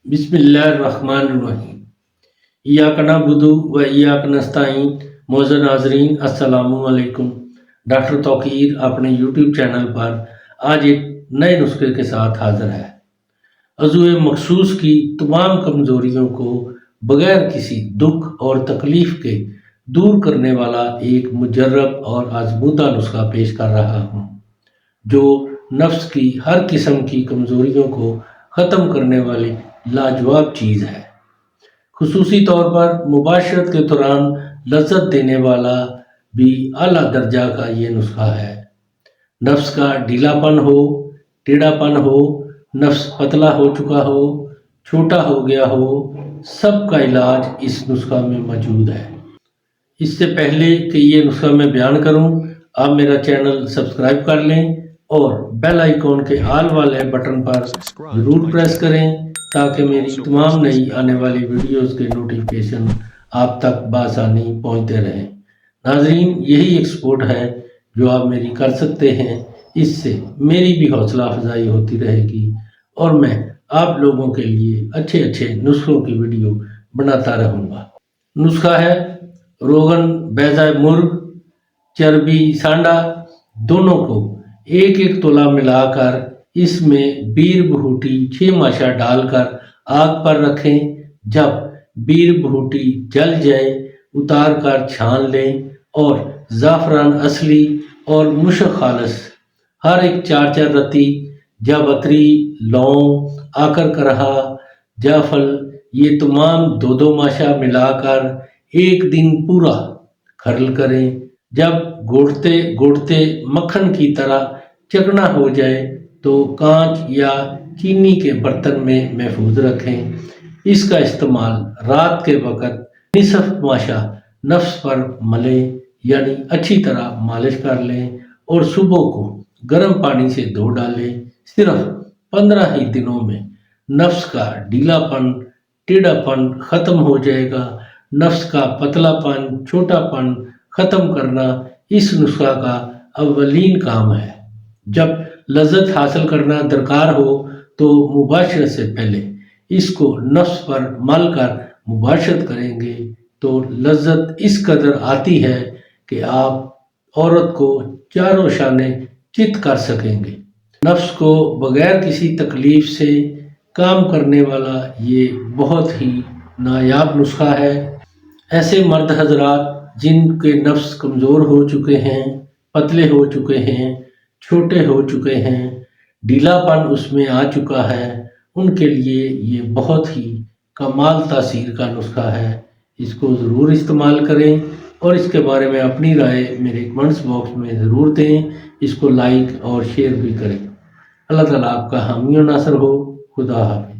بسم اللہ الرحمن الرحیم۔ ایاک نعبد و ایاک نستعین۔ معزز ناظرین السلام علیکم۔ ڈاکٹر توقیر اپنے یوٹیوب چینل پر آج ایک نئے نسخے کے ساتھ حاضر ہے۔ عضو مخصوص کی تمام کمزوریوں کو بغیر کسی دکھ اور تکلیف کے دور کرنے والا ایک مجرب اور آزمودہ نسخہ پیش کر رہا ہوں، جو نفس کی ہر قسم کی کمزوریوں کو ختم کرنے والی لاجواب چیز ہے۔ خصوصی طور پر مباشرت کے دوران لذت دینے والا بھی اعلیٰ درجہ کا یہ نسخہ ہے۔ نفس کا ڈھیلا پن ہو، ٹیڑھا پن ہو، نفس پتلا ہو چکا ہو، چھوٹا ہو گیا ہو، سب کا علاج اس نسخہ میں موجود ہے۔ اس سے پہلے کہ یہ نسخہ میں بیان کروں، آپ میرا چینل سبسکرائب کر لیں اور بیل آئیکن کے آل والے بٹن پر ضرور پریس کریں تاکہ میری تمام نئی آنے والی ویڈیوز کے نوٹیفیکیشن آپ تک بآسانی پہنچتے رہیں۔ ناظرین، یہی ایک سپورٹ ہے جو آپ میری کر سکتے ہیں۔ اس سے میری بھی حوصلہ افزائی ہوتی رہے گی اور میں آپ لوگوں کے لیے اچھے نسخوں کی ویڈیو بناتا رہوں گا۔ نسخہ ہے روغن بیضہ مرغ، چربی سانڈا، دونوں کو ایک تولہ ملا کر اس میں بیر بھوٹی 6 ماشا ڈال کر آگ پر رکھیں۔ جب بیر بھوٹی جل جائے اتار کر چھان لیں اور زعفران اصلی اور مشک خالص ہر ایک 4 رتی، جاوتری، لونگ، آکر کرہا، جعفل، یہ تمام 2 ماشا ملا کر ایک دن پورا کھرل کریں۔ جب گوڑتے مکھن کی طرح چکنا ہو جائے تو کانچ یا چینی کے برتن میں محفوظ رکھیں۔ اس کا استعمال رات کے وقت نصف ماشا نفس پر ملیں، یعنی اچھی طرح مالش کر لیں اور صبح کو گرم پانی سے دھو ڈالیں۔ صرف 15 ہی دنوں میں نفس کا ڈھیلا پن، ٹیڑھا پن ختم ہو جائے گا۔ نفس کا پتلا پن، چھوٹا پن ختم کرنا اس نسخہ کا اولین کام ہے۔ جب لذت حاصل کرنا درکار ہو تو مباشرت سے پہلے اس کو نفس پر مل کر مباشرت کریں گے تو لذت اس قدر آتی ہے کہ آپ عورت کو چاروں شانے چت کر سکیں گے۔ نفس کو بغیر کسی تکلیف سے کام کرنے والا یہ بہت ہی نایاب نسخہ ہے۔ ایسے مرد حضرات جن کے نفس کمزور ہو چکے ہیں، پتلے ہو چکے ہیں، چھوٹے ہو چکے ہیں، ڈھیلا پن اس میں آ چکا ہے، ان کے لیے یہ بہت ہی کمال تاثیر کا نسخہ ہے۔ اس کو ضرور استعمال کریں اور اس کے بارے میں اپنی رائے میرے کمنٹس باکس میں ضرور دیں۔ اس کو لائک اور شیئر بھی کریں۔ اللہ تعالیٰ آپ کا حامی و ناصر ہو۔ خدا حافظ۔